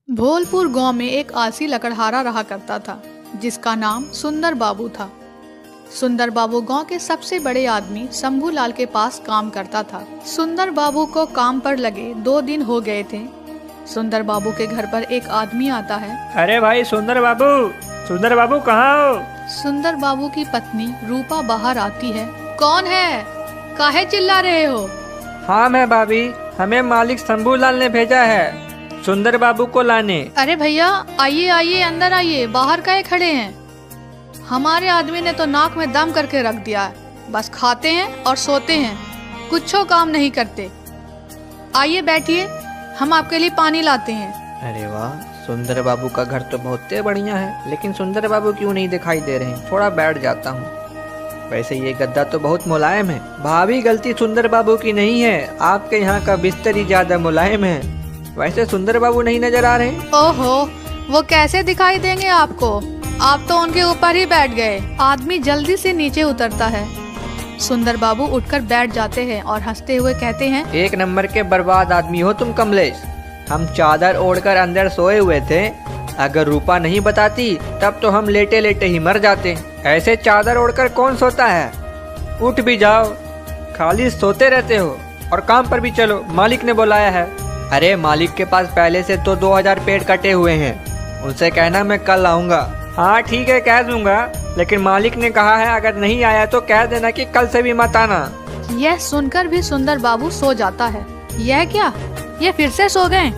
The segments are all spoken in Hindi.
भोलपुर गांव में एक आलसी लकड़हारा रहा करता था जिसका नाम सुंदर बाबू था। सुंदर बाबू गांव के सबसे बड़े आदमी शंभू लाल के पास काम करता था। सुंदर बाबू को काम पर लगे 2 दिन हो गए थे। सुंदर बाबू के घर पर एक आदमी आता है। अरे भाई सुंदर बाबू कहाँ हो? सुंदर बाबू की पत्नी रूपा बाहर आती है। कौन है? काहे चिल्ला रहे हो? हाँ मैं भाभी, हमें मालिक शंभू लाल ने भेजा है सुंदर बाबू को लाने। अरे भैया आइए आइए, अंदर आइए, बाहर काहे खड़े हैं? हमारे आदमी ने तो नाक में दम करके रख दिया है, बस खाते हैं और सोते हैं, कुछो काम नहीं करते। आइए बैठिए, हम आपके लिए पानी लाते हैं। अरे वाह, सुंदर बाबू का घर तो बहुत बढ़िया है, लेकिन सुंदर बाबू क्यों नहीं दिखाई दे रहे हैं? थोड़ा बैठ जाता हूँ। वैसे ये गद्दा तो बहुत मुलायम है। भाभी गलती सुंदर बाबू की नहीं है, आपके यहाँ का बिस्तर ही ज्यादा मुलायम है। वैसे सुंदर बाबू नहीं नजर आ रहे। ओहो, वो कैसे दिखाई देंगे आपको? आप तो उनके ऊपर ही बैठ गए। आदमी जल्दी से नीचे उतरता है। सुंदर बाबू उठकर बैठ जाते हैं और हंसते हुए कहते हैं, एक नंबर के बर्बाद आदमी हो तुम कमलेश। हम चादर ओढ़कर अंदर सोए हुए थे, अगर रूपा नहीं बताती तब तो हम लेटे लेटे ही मर जाते। ऐसे चादर ओढ़कर कौन सोता है? उठ भी जाओ, खाली सोते रहते हो। और काम पर भी चलो, मालिक ने बुलाया है। अरे मालिक के पास पहले से तो 2000 पेड़ कटे हुए हैं, उनसे कहना मैं कल आऊँगा। हाँ ठीक है, कह दूंगा, लेकिन मालिक ने कहा है अगर नहीं आया तो कह देना कि कल से भी मत आना। यह सुनकर भी सुंदर बाबू सो जाता है। यह क्या, ये फिर से सो गए?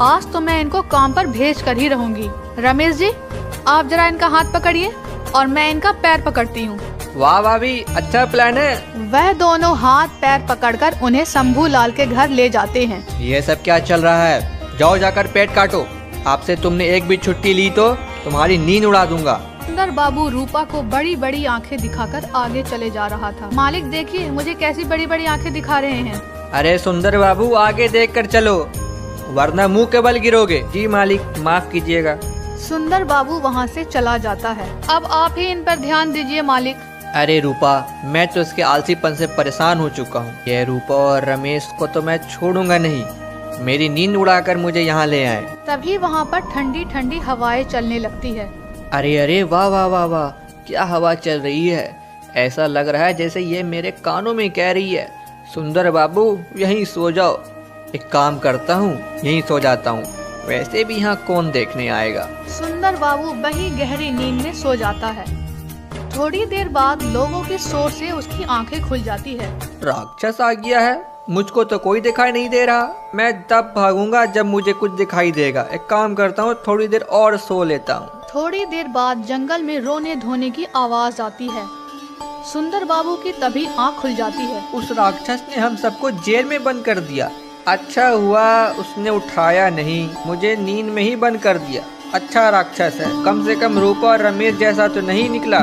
आज तो मैं इनको काम पर भेज कर ही रहूंगी। रमेश जी, आप जरा इनका हाथ पकड़िए और मैं इनका पैर पकड़ती हूँ। वाह भाभी, अच्छा प्लान है। वह दोनों हाथ पैर पकड़कर उन्हें शंभू लाल के घर ले जाते हैं। ये सब क्या चल रहा है? जाओ जाकर पेट काटो। आपसे तुमने एक भी छुट्टी ली तो तुम्हारी नींद उड़ा दूंगा। सुंदर बाबू रूपा को बड़ी बड़ी आंखें दिखाकर आगे चले जा रहा था। मालिक देखिए, मुझे कैसी बड़ी बड़ी आंखें दिखा रहे हैं। अरे सुंदर बाबू, आगे देख कर चलो, वरना मुंह के बल गिरोगे। जी मालिक, माफ कीजिएगा। सुंदर बाबू वहाँ से चला जाता है। अब आप ही इन पर ध्यान दीजिए मालिक। अरे रूपा, मैं तो इसके आलसीपन से परेशान हो चुका हूँ। ये रूपा और रमेश को तो मैं छोड़ूंगा नहीं। मेरी नींद उड़ाकर मुझे यहाँ ले आए। तभी वहाँ पर ठंडी ठंडी हवाएं चलने लगती है। अरे अरे वाह वाह वाह वाह, क्या हवा चल रही है। ऐसा लग रहा है जैसे ये मेरे कानों में कह रही है, सुंदर बाबू यहीं सो जाओ। एक काम करता हूँ, यहीं सो जाता हूँ, वैसे भी यहाँ कौन देखने आएगा। सुंदर बाबू वही गहरी नींद में सो जाता है। थोड़ी देर बाद लोगों के शोर से उसकी आंखें खुल जाती है। राक्षस आ गया है, मुझको तो कोई दिखाई नहीं दे रहा। मैं तब भागूंगा जब मुझे कुछ दिखाई देगा। एक काम करता हूँ, थोड़ी देर और सो लेता हूँ। थोड़ी देर बाद जंगल में रोने धोने की आवाज आती है। सुंदर बाबू की तभी आंख खुल जाती है। उस राक्षस ने हम सबको जेल में बंद कर दिया। अच्छा हुआ उसने उठाया नहीं, मुझे नींद में ही बंद कर दिया। अच्छा राक्षस है, कम से कम रूपा और रमेश जैसा तो नहीं निकला।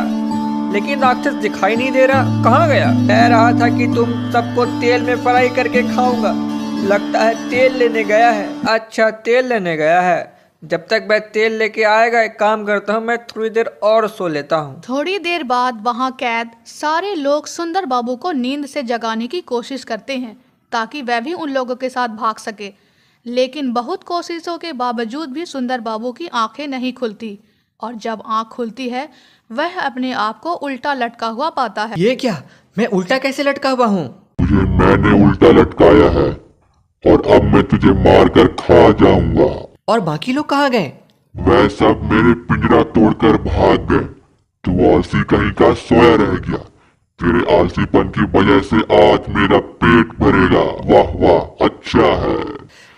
लेकिन राक्षस दिखाई नहीं दे रहा, कहाँ गया? कह रहा था कि तुम सबको तेल में फ्राई करके खाऊंगा, लगता है तेल लेने गया है। अच्छा तेल लेने गया है, जब तक मैं तेल लेके आएगा एक काम करता हूँ, मैं थोड़ी देर और सो लेता हूँ। थोड़ी देर बाद वहाँ कैद सारे लोग सुंदर बाबू को नींद से जगाने की कोशिश करते हैं ताकि वह भी उन लोगों के साथ भाग सके, लेकिन बहुत कोशिशों के बावजूद भी सुंदर बाबू की आंखें नहीं खुलती और जब आंख खुलती है वह अपने आप को उल्टा लटका हुआ पाता है। ये क्या, मैं उल्टा कैसे लटका हुआ हूँ? तुझे मैंने उल्टा लटकाया है और अब मैं तुझे मार कर खा जाऊंगा। और बाकी लोग कहाँ गए? वह सब मेरे पिंजरा तोड़कर भाग गए। तू आलसी कहीं का सोया रह गया। तेरे आलसीपन की वजह से आज मेरा पेट भरेगा। वाह वाह, अच्छा है।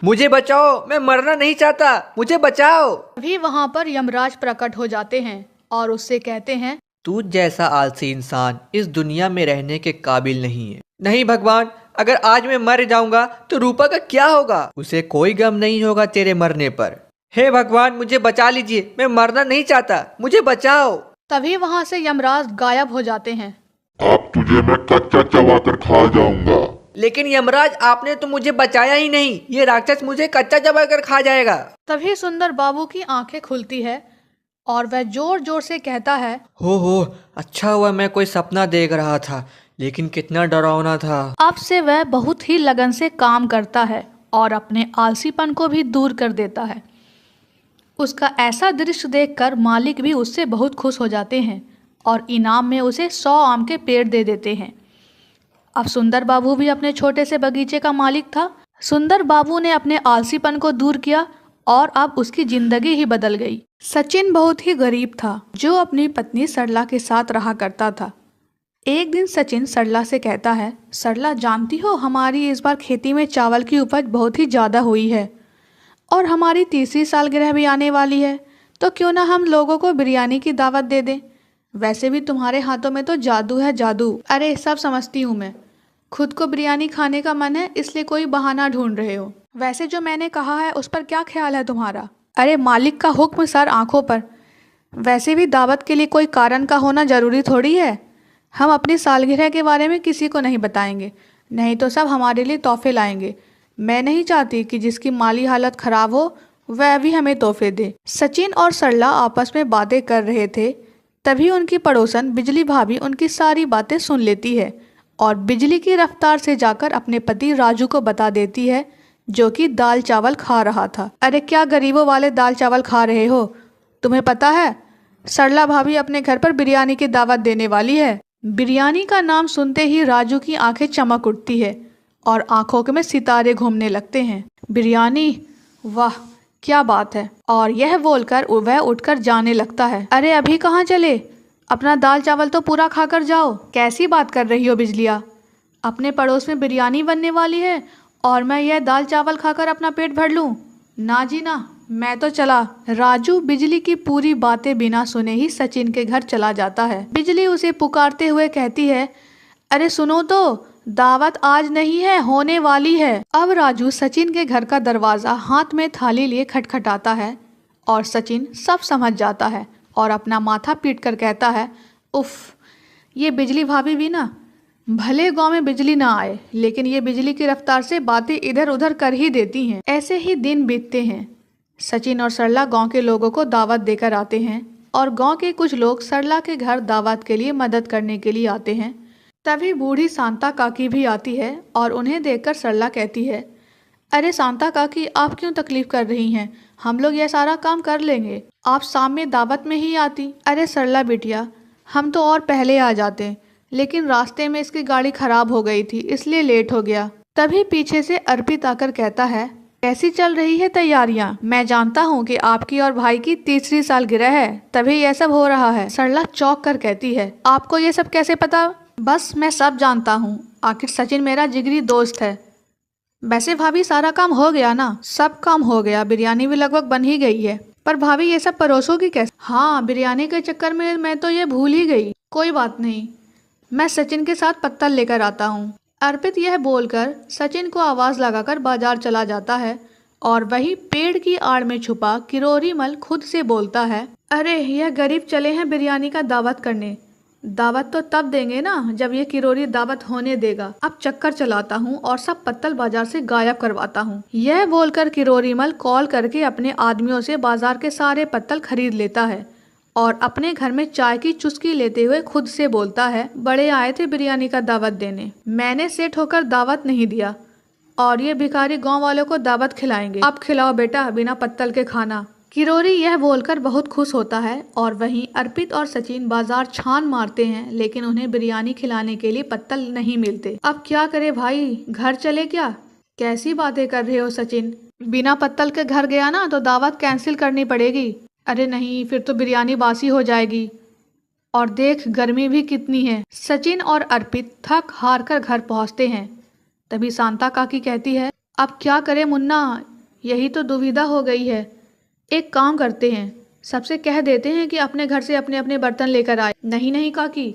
मुझे बचाओ, मैं मरना नहीं चाहता, मुझे बचाओ। अभी वहाँ पर यमराज प्रकट हो जाते हैं और उससे कहते हैं, तू जैसा आलसी इंसान इस दुनिया में रहने के काबिल नहीं है। नहीं भगवान, अगर आज मैं मर जाऊंगा तो रूपा का क्या होगा? उसे कोई गम नहीं होगा तेरे मरने पर। हे भगवान, मुझे बचा लीजिए, मैं मरना नहीं चाहता, मुझे बचाओ। तभी वहाँ से यमराज गायब हो जाते हैं। अब तुझे मैं कच्चा चबा कर खा जाऊंगा। लेकिन यमराज, आपने तो मुझे बचाया ही नहीं, ये राक्षस मुझे कच्चा चबा कर खा जाएगा। तभी सुंदर बाबू की आंखें खुलती है और वह जोर जोर से कहता है, हो, अच्छा हुआ मैं कोई सपना देख रहा था, लेकिन कितना डरावना था। अब से वह बहुत ही लगन से काम करता है और अपने आलसीपन को भी दूर कर देता है। उसका ऐसा दृश्य देखकर मालिक भी उससे बहुत खुश हो जाते हैं और इनाम में उसे 100 आम के पेड़ दे देते हैं। अब सुंदर बाबू भी अपने छोटे से बगीचे का मालिक था। सुंदर बाबू ने अपने आलसीपन को दूर किया और अब उसकी जिंदगी ही बदल गई। सचिन बहुत ही गरीब था जो अपनी पत्नी सरला के साथ रहा करता था। एक दिन सचिन सरला से कहता है, सरला जानती हो हमारी इस बार खेती में चावल की उपज बहुत ही ज़्यादा हुई है और हमारी तीसरी सालगिरह भी आने वाली है, तो क्यों ना हम लोगों को बिरयानी की दावत दे दें। वैसे भी तुम्हारे हाथों में तो जादू है जादू। अरे सब समझती हूँ मैं, खुद को बिरयानी खाने का मन है इसलिए कोई बहाना ढूंढ रहे हो। वैसे जो मैंने कहा है उस पर क्या ख्याल है तुम्हारा। अरे मालिक का हुक्म सर आंखों पर। वैसे भी दावत के लिए कोई कारण का होना जरूरी थोड़ी है। हम अपनी सालगिरह के बारे में किसी को नहीं बताएंगे, नहीं तो सब हमारे लिए तोहफे लाएंगे। मैं नहीं चाहती कि जिसकी माली हालत खराब हो वह भी हमें तोहफे दे। सचिन और सरला आपस में बातें कर रहे थे, तभी उनकी पड़ोसन बिजली भाभी उनकी सारी बातें सुन लेती है और बिजली की रफ्तार से जाकर अपने पति राजू को बता देती है, जो कि दाल चावल खा रहा था। अरे क्या गरीबों वाले दाल चावल खा रहे हो, तुम्हें पता है सरला भाभी अपने घर पर बिरयानी की दावत देने वाली है। बिरयानी का नाम सुनते ही राजू की आंखें चमक उठती है और आंखों में सितारे घूमने लगते हैं। बिरयानी, वाह क्या बात है। और यह बोलकर वह उठकर जाने लगता है। अरे अभी कहाँ चले, अपना दाल चावल तो पूरा खाकर जाओ। कैसी बात कर रही हो बिजलिया, अपने पड़ोस में बिरयानी बनने वाली है और मैं यह दाल चावल खाकर अपना पेट भर लूं? ना जी ना, मैं तो चला। राजू बिजली की पूरी बातें बिना सुने ही सचिन के घर चला जाता है। बिजली उसे पुकारते हुए कहती है, अरे सुनो तो, दावत आज नहीं है, होने वाली है। अब राजू सचिन के घर का दरवाजा हाथ में थाली लिए खटखटाता है और सचिन सब समझ जाता है और अपना माथा पीट कर कहता है, उफ, ये बिजली भाभी भी ना, भले गांव में बिजली ना आए लेकिन ये बिजली की रफ्तार से बातें इधर उधर कर ही देती हैं। ऐसे ही दिन बीतते हैं। सचिन और सरला गांव के लोगों को दावत देकर आते हैं और गांव के कुछ लोग सरला के घर दावत के लिए मदद करने के लिए आते हैं। तभी बूढ़ी शांता काकी भी आती है और उन्हें देखकर सरला कहती है, अरे शांता काकी, आप क्यों तकलीफ कर रही हैं, हम लोग यह सारा काम कर लेंगे, आप शाम में दावत में ही आती। अरे सरला बिटिया, हम तो और पहले आ जाते, लेकिन रास्ते में इसकी गाड़ी खराब हो गई थी इसलिए लेट हो गया। तभी पीछे से अर्पित आकर कहता है, कैसी चल रही है तैयारियां? मैं जानता हूँ कि आपकी और भाई की तीसरी सालगिरह है, तभी यह सब हो रहा है। सरला चौंक कर कहती है, आपको ये सब कैसे पता? बस मैं सब जानता हूँ, आखिर सचिन मेरा जिगरी दोस्त है। वैसे भाभी सारा काम हो गया ना? सब काम हो गया, बिरयानी भी लगभग बन ही गई है। पर भाभी ये सब परोसोगी कैसे? हाँ, बिरयानी के चक्कर में मैं तो ये भूल ही गई। कोई बात नहीं, मैं सचिन के साथ पत्तल लेकर आता हूँ। अर्पित यह बोलकर सचिन को आवाज लगाकर बाजार चला जाता है और वही पेड़ की आड़ में छुपा किरोरी मल खुद से बोलता है, अरे यह गरीब चले हैं बिरयानी का दावत करने। दावत तो तब देंगे ना जब ये किरोरी दावत होने देगा। अब चक्कर चलाता हूँ और सब पत्तल बाजार से गायब करवाता हूँ। यह बोलकर किरोरी मल कॉल करके अपने आदमियों से बाजार के सारे पत्तल खरीद लेता है और अपने घर में चाय की चुस्की लेते हुए खुद से बोलता है, बड़े आए थे बिरयानी का दावत देने, मैंने सेठ होकर दावत नहीं दिया और ये भिखारी गांव वालों को दावत खिलाएंगे। अब खिलाओ बेटा बिना पत्तल के खाना। किरोरी यह बोलकर बहुत खुश होता है और वहीं अर्पित और सचिन बाजार छान मारते हैं, लेकिन उन्हें बिरयानी खिलाने के लिए पत्तल नहीं मिलते। अब क्या करे भाई, घर चले क्या? कैसी बातें कर रहे हो सचिन, बिना पत्तल के घर गया ना तो दावत कैंसिल करनी पड़ेगी। अरे नहीं, फिर तो बिरयानी बासी हो जाएगी, और देख गर्मी भी कितनी है। सचिन और अर्पित थक हार कर घर पहुंचते हैं। तभी शांता काकी कहती है, अब क्या करे मुन्ना, यही तो दुविधा हो गई है। एक काम करते हैं, सबसे कह देते हैं कि अपने घर से अपने अपने बर्तन लेकर आए। नहीं नहीं काकी,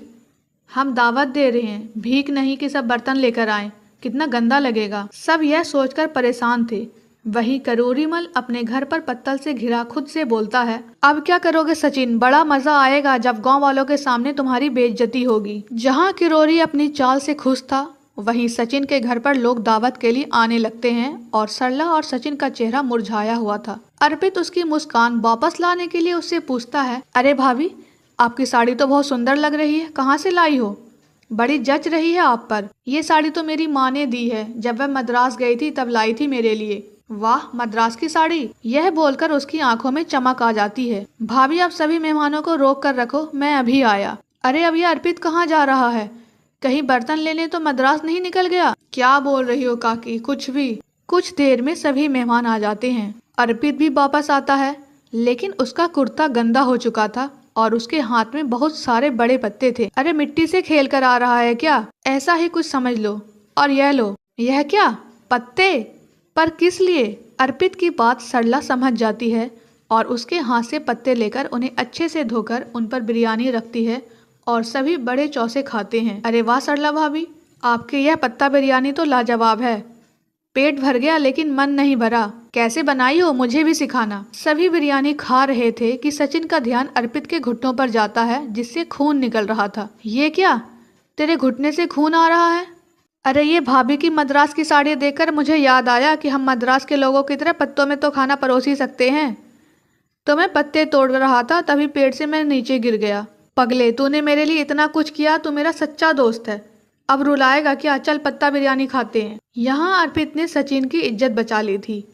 हम दावत दे रहे हैं, भीख नहीं कि सब बर्तन लेकर आए, कितना गंदा लगेगा। सब यह सोचकर परेशान थे। वही करोरीमल अपने घर पर पत्तल से घिरा खुद से बोलता है, अब क्या करोगे सचिन, बड़ा मजा आएगा जब गांव वालों के सामने तुम्हारी बेइज्जती होगी। जहां किरोरी अपनी चाल से खुश था, वहीं सचिन के घर पर लोग दावत के लिए आने लगते हैं और सरला और सचिन का चेहरा मुरझाया हुआ था। अर्पित उसकी मुस्कान वापस लाने के लिए उससे पूछता है, अरे भाभी, आपकी साड़ी तो बहुत सुंदर लग रही है, कहाँ से लाई हो? बड़ी जच रही है आप पर। ये साड़ी तो मेरी माँ ने दी है, जब वह मद्रास गई थी तब लाई थी मेरे लिए। वाह, मद्रास की साड़ी। यह बोलकर उसकी आंखों में चमक आ जाती है। भाभी, अब सभी मेहमानों को रोक कर रखो, मैं अभी आया। अरे, अब ये अर्पित कहाँ जा रहा है? कहीं बर्तन लेने तो मद्रास नहीं निकल गया? क्या बोल रही हो काकी? कुछ भी। कुछ देर में सभी मेहमान आ जाते हैं। अर्पित भी वापस आता है, लेकिन उसका कुर्ता गंदा हो चुका था और उसके हाथ में बहुत सारे बड़े पत्ते थे। अरे, मिट्टी से खेल कर आ रहा है क्या? ऐसा ही कुछ समझ लो। और यह लो, यह क्या? पत्ते? पर किस लिए? अर्पित की बात सरला समझ जाती है और उसके हाथ से पत्ते लेकर उन्हें अच्छे से धोकर उन पर बिरयानी रखती है और सभी बड़े चौसे खाते हैं। अरे वाह सरला भाभी, आपके यह पत्ता बिरयानी तो लाजवाब है। पेट भर गया लेकिन मन नहीं भरा। कैसे बनाई हो, मुझे भी सिखाना। सभी बिरयानी खा रहे थे कि सचिन का ध्यान अर्पित के घुटनों पर जाता है, जिससे खून निकल रहा था। ये क्या? तेरे घुटने से खून आ रहा है? अरे, ये भाभी की मद्रास की साड़ी देखकर मुझे याद आया कि हम मद्रास के लोगों की तरह पत्तों में तो खाना परोस ही सकते हैं। तो मैं पत्ते तोड़ रहा था, तभी पेट से मैं नीचे गिर गया। पगले, तूने मेरे लिए इतना कुछ किया, तू मेरा सच्चा दोस्त है। अब रुलाएगा क्या? चल पत्ता बिरयानी खाते हैं। यहाँ अर्पित ने सचिन की इज्जत बचा ली थी।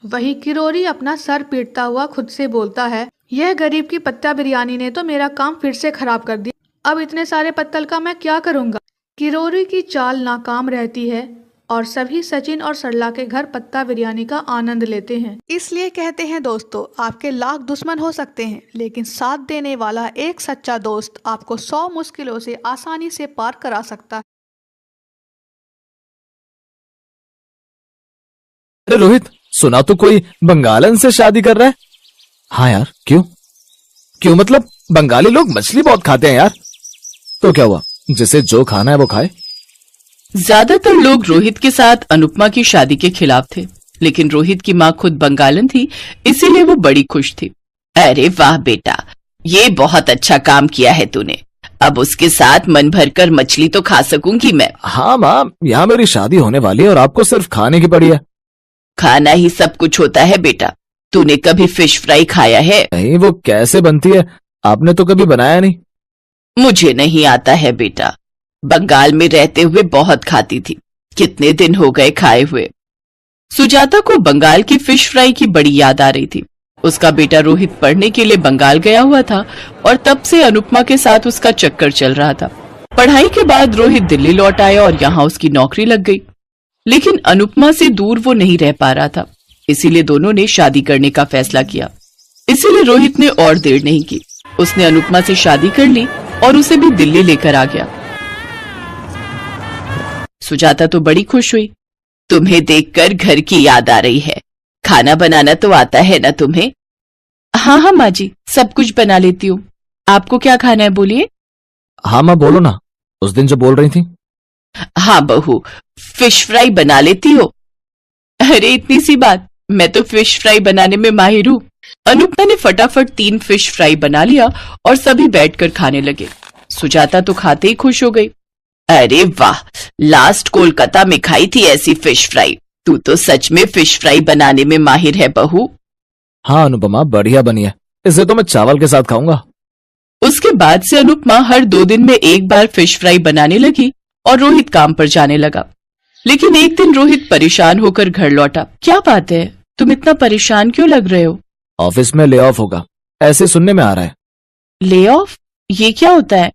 वही किरोरी अपना सर पीटता हुआ खुद से बोलता है, यह गरीब की पत्ता बिरयानी ने तो मेरा काम फिर से खराब कर दिया। अब इतने सारे पत्तल का मैं क्या करूँगा? किरोरी की चाल नाकाम रहती है और सभी सचिन और सरला के घर पत्ता बिरयानी का आनंद लेते हैं। इसलिए कहते हैं दोस्तों, आपके लाख दुश्मन हो सकते हैं, लेकिन साथ देने वाला एक सच्चा दोस्त आपको 100 मुश्किलों से आसानी से पार करा सकता है। अरे रोहित, सुना तो कोई बंगालन से शादी कर रहा है। हाँ यार, क्यों? क्यों मतलब बंगाली लोग मछली बहुत खाते हैं यार। तो क्या हुआ, जिसे जो खाना है वो खाए। ज्यादातर लोग रोहित के साथ अनुपमा की शादी के खिलाफ थे, लेकिन रोहित की माँ खुद बंगालन थी, इसीलिए वो बड़ी खुश थी। अरे वाह बेटा, ये बहुत अच्छा काम किया है तूने। अब उसके साथ मन भरकर मछली तो खा सकूंगी मैं। हाँ माँ, यहाँ मेरी शादी होने वाली है और आपको सिर्फ खाने की पड़ी है। खाना ही सब कुछ होता है बेटा। तूने कभी फिश फ्राई खाया है? नहीं, वो कैसे बनती है? आपने तो कभी बनाया नहीं। मुझे नहीं आता है बेटा। बंगाल में रहते हुए बहुत खाती थी, कितने दिन हो गए खाए हुए। सुजाता को बंगाल की फिश फ्राई की बड़ी याद आ रही थी। उसका बेटा रोहित पढ़ने के लिए बंगाल गया हुआ था और तब से अनुपमा के साथ उसका चक्कर चल रहा था। पढ़ाई के बाद रोहित दिल्ली लौट आया और यहाँ उसकी नौकरी लग गई, लेकिन अनुपमा से दूर वो नहीं रह पा रहा था, इसीलिए दोनों ने शादी करने का फैसला किया। इसीलिए रोहित ने और देर नहीं की, उसने अनुपमा से शादी कर ली और उसे भी दिल्ली लेकर आ गया। सुजाता तो बड़ी खुश हुई। तुम्हें देखकर घर की याद आ रही है। खाना बनाना तो आता है ना तुम्हें? हाँ हाँ माँ जी, सब कुछ बना लेती हूँ। आपको क्या खाना है बोलिए। हाँ माँ, बोलो ना, उस दिन जो बोल रही थी। हाँ बहू, फिश फ्राई बना लेती हो? अरे इतनी सी बात, मैं तो फिश फ्राई बनाने में माहिर हूँ। अनुपमा ने फटाफट 3 फिश फ्राई बना लिया और सभी बैठकर खाने लगे। सुजाता तो खाते ही खुश हो गई। अरे वाह, लास्ट कोलकाता में खाई थी ऐसी फिश फ्राई। तू तो सच में फिश फ्राई बनाने में माहिर है बहू। हाँ अनुपमा, बढ़िया बनी है, इसे तो मैं चावल के साथ खाऊंगा। उसके बाद से अनुपमा हर 2 दिन में एक बार फिश फ्राई बनाने लगी और रोहित काम पर जाने लगा। लेकिन एक दिन रोहित परेशान होकर घर लौटा। क्या बात है, तुम इतना परेशान क्यों लग रहे हो? ऑफिस में ले ऑफ होगा, ऐसे सुनने में आ रहा है। Lay off? ये क्या होता है?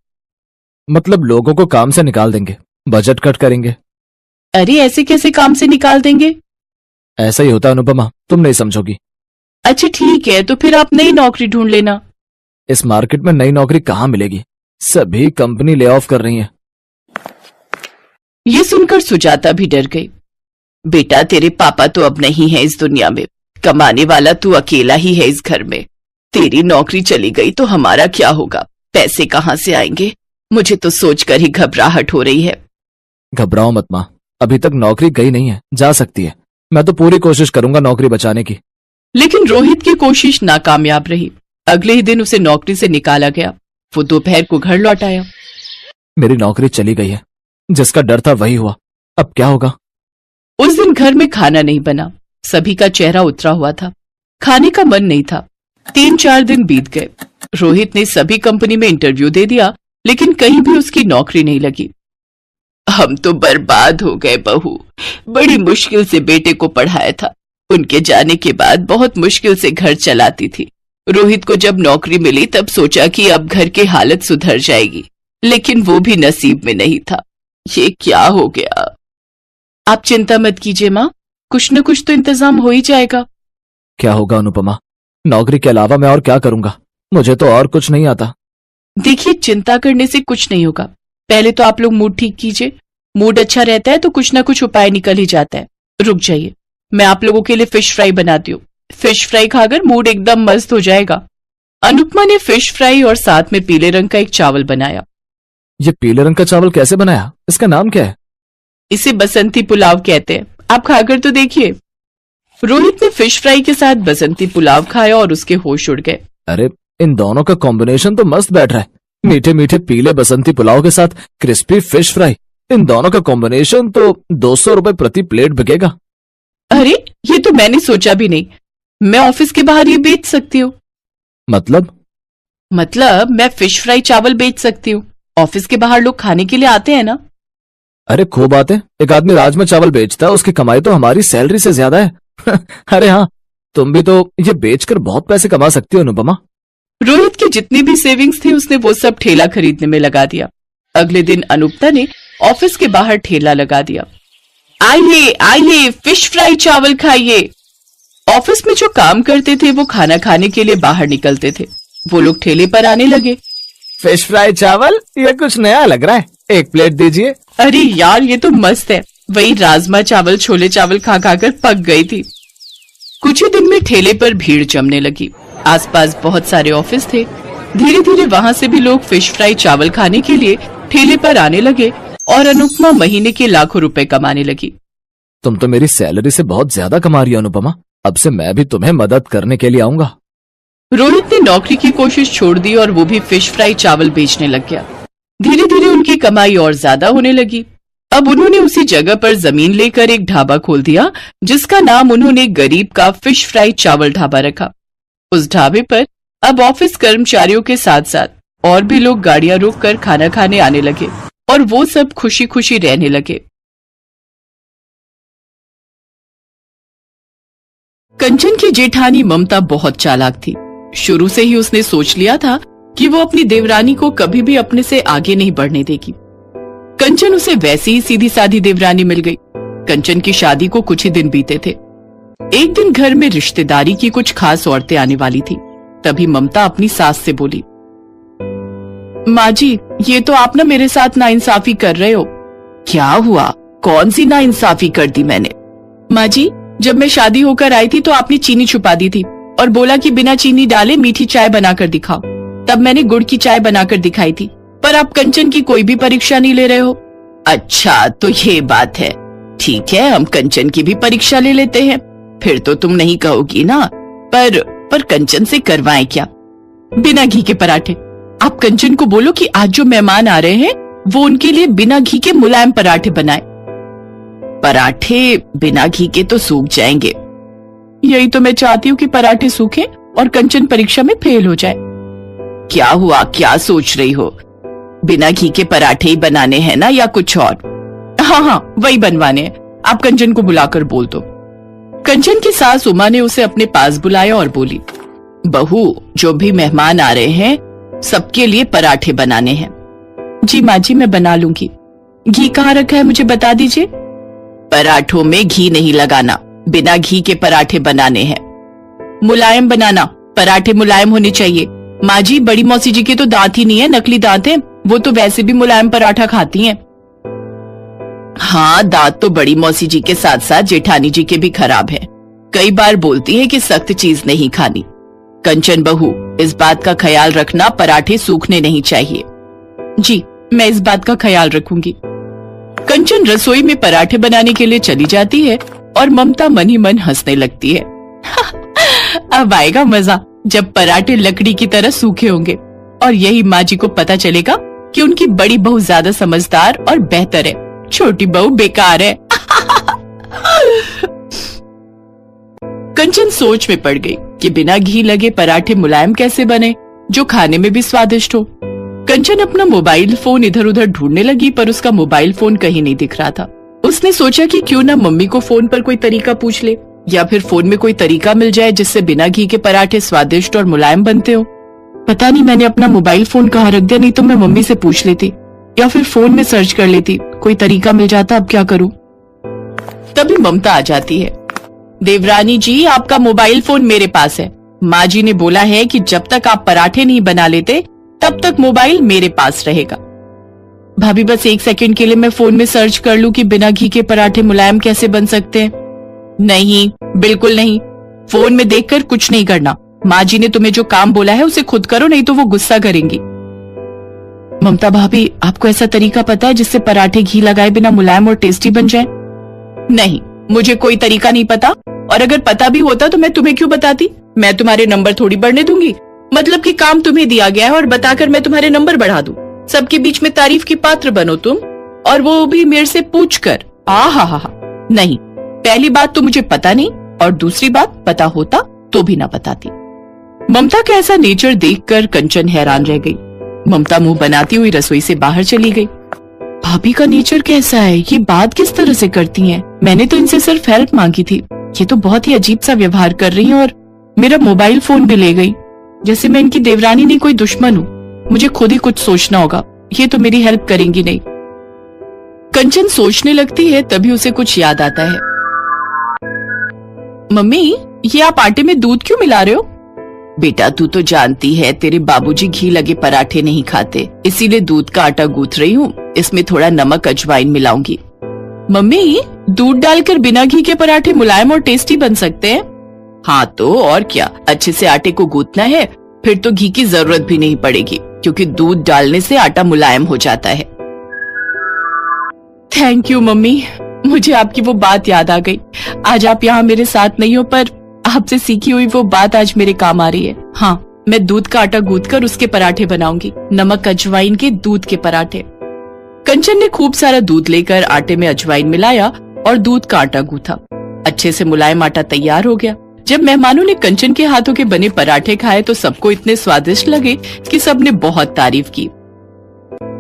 मतलब लोगों को काम से निकाल देंगे, बजट कट करेंगे। अरे ऐसे कैसे काम से निकाल देंगे? ऐसा ही होता है अनुपमा, तुम नहीं समझोगी। अच्छा ठीक है, तो फिर आप नई नौकरी ढूंढ लेना। इस मार्केट में नई नौकरी कहाँ मिलेगी, सभी कंपनी ले ऑफ कर रही है। ये सुनकर सुजाता भी डर गई। बेटा तेरे पापा तो अब नहीं है इस दुनिया में, कमाने वाला तू अकेला ही है इस घर में। तेरी नौकरी चली गई तो हमारा क्या होगा? पैसे कहाँ से आएंगे? मुझे तो सोचकर ही घबराहट हो रही है। घबराओ मत माँ, अभी तक नौकरी गई नहीं है, जा सकती है। मैं तो पूरी कोशिश करूंगा नौकरी बचाने की। लेकिन रोहित की कोशिश नाकामयाब रही। अगले ही दिन उसे नौकरी से निकाला गया। वो दोपहर को घर लौट आया। मेरी नौकरी चली गई है, जिसका डर था वही हुआ, अब क्या होगा? उस दिन घर में खाना नहीं बना, सभी का चेहरा उतरा हुआ था, खाने का मन नहीं था। 3-4 दिन बीत गए। रोहित ने सभी कंपनी में इंटरव्यू दे दिया, लेकिन कहीं भी उसकी नौकरी नहीं लगी। हम तो बर्बाद हो गए बहू, बड़ी मुश्किल से बेटे को पढ़ाया था, उनके जाने के बाद बहुत मुश्किल से घर चलाती थी। रोहित को जब नौकरी मिली तब सोचा कि अब घर की हालत सुधर जाएगी, लेकिन वो भी नसीब में नहीं था। ये क्या हो गया? आप चिंता मत कीजिए माँ, कुछ न कुछ तो इंतजाम हो ही जाएगा। क्या होगा अनुपमा? नौकरी के अलावा मैं और क्या करूंगा? मुझे तो और कुछ नहीं आता। देखिए, चिंता करने से कुछ नहीं होगा। पहले तो आप लोग मूड ठीक कीजिए। मूड अच्छा रहता है तो कुछ ना कुछ उपाय निकल ही जाता है। रुक जाइए, मैं आप लोगों के लिए फिश फ्राई बनाती हूँ। फिश फ्राई खाकर मूड एकदम मस्त हो जाएगा। अनुपमा ने फिश फ्राई और साथ में पीले रंग का एक चावल बनाया। ये पीले रंग का चावल कैसे बनाया? इसका नाम क्या है? इसे बसंती पुलाव कहते हैं। आप खाकर तो देखिए। रोहित ने फिश फ्राई के साथ बसंती पुलाव खाया और उसके होश उड़ गए। अरे, इन दोनों का कॉम्बिनेशन तो मस्त बैठ रहा है। मीठे मीठे पीले बसंती पुलाव के साथ क्रिस्पी फिश फ्राई। इन दोनों का कॉम्बिनेशन तो 200 रुपए प्रति प्लेट बिकेगा। अरे, ये तो मैंने सोचा भी नहीं। मैं ऑफिस के बाहर ये बेच सकती हूँ। मतलब मैं फिश फ्राई चावल बेच सकती हूँ। ऑफिस के बाहर लोग खाने के लिए आते हैं ना। अरे खूब बात है। एक आदमी राजमा चावल बेचता है, उसकी कमाई तो हमारी सैलरी से ज्यादा है। अरे हाँ, तुम भी तो ये बेचकर बहुत पैसे कमा सकती हो अनुपमा। रोहित की जितनी भी सेविंग्स थी उसने वो सब ठेला खरीदने में लगा दिया। अगले दिन अनुपमा ने ऑफिस के बाहर ठेला लगा दिया। आइए आइए, फिश फ्राई चावल खाइए। ऑफिस में जो काम करते थे वो खाना खाने के लिए बाहर निकलते थे। वो लोग ठेले पर आने लगे। फिश फ्राई चावल, ये कुछ नया लग रहा है, एक प्लेट दीजिए। अरे यार, ये तो मस्त है। वही राजमा चावल छोले चावल खा खाकर पक गई थी। कुछ ही दिन में ठेले पर भीड़ जमने लगी। आसपास बहुत सारे ऑफिस थे। धीरे धीरे वहां से भी लोग फिश फ्राई चावल खाने के लिए ठेले पर आने लगे और अनुपमा महीने के लाखों रुपए कमाने लगी। तुम तो मेरी सैलरी से बहुत ज्यादा कमा रही हो अनुपमा। अब से मैं भी तुम्हें मदद करने के लिए आऊंगा। रोहित ने नौकरी की कोशिश छोड़ दी और वो भी फिश फ्राई चावल बेचने लग गया। धीरे धीरे उनकी कमाई और ज्यादा होने लगी। अब उन्होंने उसी जगह पर जमीन लेकर एक ढाबा खोल दिया, जिसका नाम उन्होंने गरीब का फिश फ्राई चावल ढाबा रखा। उस ढाबे पर अब ऑफिस कर्मचारियों के साथ साथ और भी लोग गाड़ियां रोककर खाना खाने आने लगे और वो सब खुशी खुशी रहने लगे। कंचन की जेठानी ममता बहुत चालाक थी। शुरू से ही उसने सोच लिया था कि वो अपनी देवरानी को कभी भी अपने से आगे नहीं बढ़ने देगी। कंचन उसे वैसी ही सीधी सादी देवरानी मिल गई। कंचन की शादी को कुछ ही दिन बीते थे। एक दिन घर में रिश्तेदारी की कुछ खास औरतें आने वाली थी। तभी ममता अपनी सास से बोली, माँ जी, ये तो आप ना मेरे साथ नाइंसाफी कर रहे हो। क्या हुआ? कौन सी नाइंसाफी कर दी मैंने? माँ जी, जब मैं शादी होकर आई थी तो आपने चीनी छुपा दी थी और बोला कि बिना चीनी डाले मीठी चाय बनाकर दिखाओ। तब मैंने गुड़ की चाय बनाकर दिखाई थी, पर आप कंचन की कोई भी परीक्षा नहीं ले रहे हो। अच्छा, तो ये बात है। ठीक है, हम कंचन की भी परीक्षा ले लेते हैं। फिर तो तुम नहीं कहोगी ना। पर कंचन से करवाएं क्या? बिना घी के पराठे। आप कंचन को बोलो कि आज जो मेहमान आ रहे हैं वो उनके लिए बिना घी के मुलायम पराठे बनाए। पराठे बिना घी के तो सूख जाएंगे। यही तो मैं चाहती हूँ कि पराठे सूखे और कंचन परीक्षा में फेल हो जाए। क्या हुआ? क्या सोच रही हो? बिना घी के पराठे ही बनाने हैं ना, या कुछ और? हाँ, वही बनवाने हैं। आप कंचन को बुलाकर बोल दो। कंचन की सास उमा ने उसे अपने पास बुलाया और बोली, बहू, जो भी मेहमान आ रहे हैं सबके लिए पराठे बनाने हैं। जी माँ जी, मैं बना लूंगी। घी कहाँ रखा है मुझे बता दीजिए। पराठों में घी नहीं लगाना, बिना घी के पराठे बनाने हैं। मुलायम बनाना, पराठे मुलायम होने चाहिए। माँ जी, बड़ी मौसी जी के तो दांत ही नहीं है, नकली दांत हैं। वो तो वैसे भी मुलायम पराठा खाती हैं। हाँ, दांत तो बड़ी मौसी जी के साथ साथ जेठानी जी के भी खराब हैं। कई बार बोलती है कि सख्त चीज नहीं खानी। कंचन बहू, इस बात का ख्याल रखना, पराठे सूखने नहीं चाहिए। जी, मैं इस बात का ख्याल रखूंगी। कंचन रसोई में पराठे बनाने के लिए चली जाती है और ममता मन ही मन हंसने लगती है। अब आएगा मजा जब पराठे लकड़ी की तरह सूखे होंगे और यही माँ जी को पता चलेगा कि उनकी बड़ी बहू ज्यादा समझदार और बेहतर है, छोटी बहू बेकार है। कंचन सोच में पड़ गई कि बिना घी लगे पराठे मुलायम कैसे बने जो खाने में भी स्वादिष्ट हो। कंचन अपना मोबाइल फोन इधर उधर ढूंढने लगी, पर उसका मोबाइल फोन कहीं नहीं दिख रहा था। उसने सोचा कि क्यों ना मम्मी को फोन पर कोई तरीका पूछ ले, या फिर फोन में कोई तरीका मिल जाए जिससे बिना घी के पराठे स्वादिष्ट और मुलायम बनते हो। पता नहीं मैंने अपना मोबाइल फोन कहाँ रख दिया, नहीं तो मैं मम्मी से पूछ लेती या फिर फोन में सर्च कर लेती, कोई तरीका मिल जाता। अब क्या करूं? तभी ममता आ जाती है। देवरानी जी, आपका मोबाइल फोन मेरे पास है। माँ जी ने बोला है कि जब तक आप पराठे नहीं बना लेते तब तक मोबाइल मेरे पास रहेगा। भाभी बस 1 सेकंड के लिए मैं फोन में सर्च कर लूं कि बिना घी के पराठे मुलायम कैसे बन सकते हैं। नहीं, बिल्कुल नहीं, फोन में देखकर कुछ नहीं करना। माँ जी ने तुम्हें जो काम बोला है उसे खुद करो, नहीं तो वो गुस्सा करेंगी। ममता भाभी, आपको ऐसा तरीका पता है जिससे पराठे घी लगाए बिना मुलायम और टेस्टी बन जाए? नहीं, मुझे कोई तरीका नहीं पता, और अगर पता भी होता तो मैं तुम्हें क्यों बताती? मैं तुम्हारे नंबर थोड़ी बढ़ने दूंगी। मतलब कि काम तुम्हें दिया गया है और बताकर मैं तुम्हारे नंबर बढ़ा दूं। सबके बीच में तारीफ की पात्र बनो तुम, और वो भी मेरे से पूछकर। हा, नहीं, पहली बात तो मुझे पता नहीं, और दूसरी बात पता होता तो भी ना बताती। ममता का ऐसा नेचर देखकर कंचन हैरान रह गई। ममता मुंह बनाती हुई रसोई से बाहर चली गई। भाभी का नेचर कैसा है, ये बात किस तरह से करती हैं? मैंने तो इनसे सिर्फ हेल्प मांगी थी, ये तो बहुत ही अजीब सा व्यवहार कर रही हैं और मेरा मोबाइल फोन भी ले गई, जैसे मैं इनकी देवरानी नहीं कोई दुश्मन हूँ। मुझे खुद ही कुछ सोचना होगा, ये तो मेरी हेल्प करेंगी नहीं। कंचन सोचने लगती है, तभी उसे कुछ याद आता है। मम्मी, ये आप आटे में दूध क्यों मिला रहे हो? बेटा, तू तो जानती है तेरे बाबूजी घी लगे पराठे नहीं खाते, इसीलिए दूध का आटा गूंथ रही हूँ। इसमें थोड़ा नमक अजवाइन मिलाऊंगी। मम्मी, दूध डालकर बिना घी के पराठे मुलायम और टेस्टी बन सकते हैं? हाँ तो और क्या, अच्छे से आटे को गूंथना है, फिर तो घी की जरूरत भी नहीं पड़ेगी, क्योंकि दूध डालने से आटा मुलायम हो जाता है। थैंक यू मम्मी, मुझे आपकी वो बात याद आ गई। आज आप यहाँ मेरे साथ नहीं हो, पर आपसे सीखी हुई वो बात आज मेरे काम आ रही है। हाँ, मैं दूध का आटा गूंथकर उसके पराठे बनाऊंगी, नमक अजवाइन के दूध के पराठे। कंचन ने खूब सारा दूध लेकर आटे में अजवाइन मिलाया और दूध का आटा गूंथा। अच्छे से मुलायम आटा तैयार हो गया। जब मेहमानों ने कंचन के हाथों के बने पराठे खाए तो सबको इतने स्वादिष्ट लगे कि सबने बहुत तारीफ की।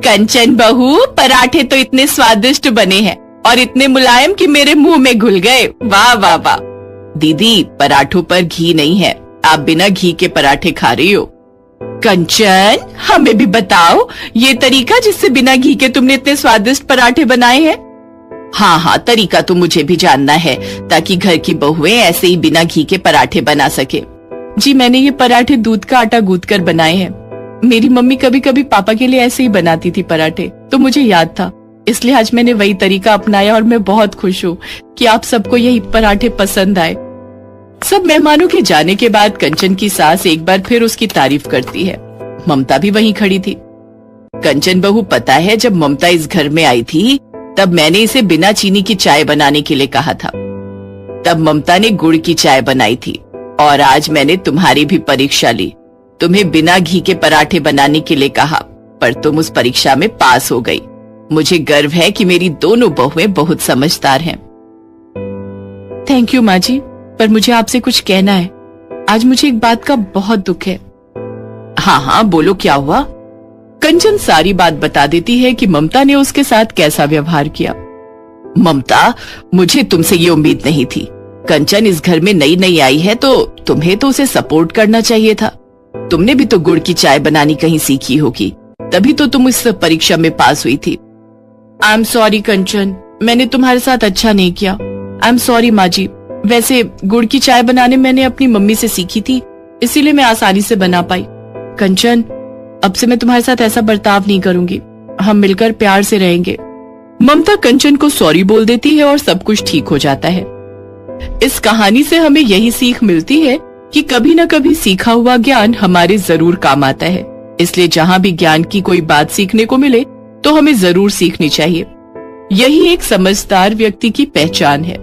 कंचन बहू, पराठे तो इतने स्वादिष्ट बने हैं और इतने मुलायम कि मेरे मुंह में घुल गए। वाह वाह वाह। दीदी, पराठों पर घी नहीं है, आप बिना घी के पराठे खा रही हो। कंचन, हमें भी बताओ ये तरीका जिससे बिना घी के तुमने इतने स्वादिष्ट पराठे बनाए हैं। हाँ, तरीका तो मुझे भी जानना है, ताकि घर की बहुएं ऐसे ही बिना घी के पराठे बना सके। जी, मैंने ये पराठे दूध का आटा गूंथकर बनाए हैं। मेरी मम्मी कभी कभी पापा के लिए ऐसे ही बनाती थी पराठे, तो मुझे याद था, इसलिए आज मैंने वही तरीका अपनाया और मैं बहुत खुश हूँ कि आप सबको यही पराठे पसंद आए। सब मेहमानों के जाने के बाद कंचन की सास एक बार फिर उसकी तारीफ करती है। ममता भी वहीं खड़ी थी। कंचन बहू, पता है जब ममता इस घर में आई थी तब मैंने इसे बिना चीनी की चाय बनाने के लिए कहा था। तब ममता ने गुड़ की चाय बनाई थी और आज मैंने तुम्हारी भी परीक्षा ली। तुम्हें बिना घी के पराठे बनाने के लिए कहा, पर तुम उस परीक्षा में पास हो गई। मुझे गर्व है कि मेरी दोनों बहुएं बहुत समझदार हैं। थैंक यू माँ जी, पर मुझे आपसे कुछ कहना है। आज मुझे एक बात का बहुत दुख है। हाँ, बोलो, क्या हुआ? कंचन सारी बात बता देती है कि ममता ने उसके साथ कैसा व्यवहार किया। ममता, मुझे तुमसे ये उम्मीद नहीं थी। कंचन इस घर में नई नई आई है तो तुम्हें तो उसे सपोर्ट करना चाहिए था। तुमने भी तो गुड़ की चाय बनानी कहीं सीखी होगी, तभी तो तुम इस परीक्षा में पास हुई थी। आई एम सॉरी कंचन, मैंने तुम्हारे साथ अच्छा नहीं किया। आई एम सॉरी माँ जी। वैसे गुड़ की चाय बनाने मैंने अपनी मम्मी से सीखी थी, इसीलिए मैं आसानी से बना पाई। कंचन, अब से मैं तुम्हारे साथ ऐसा बर्ताव नहीं करूंगी, हम मिलकर प्यार से रहेंगे। ममता कंचन को सॉरी बोल देती है और सब कुछ ठीक हो जाता है। इस कहानी से हमें यही सीख मिलती है कि कभी न कभी सीखा हुआ ज्ञान हमारे जरूर काम आता है। इसलिए जहाँ भी ज्ञान की कोई बात सीखने को मिले तो हमें जरूर सीखनी चाहिए। यही एक समझदार व्यक्ति की पहचान है।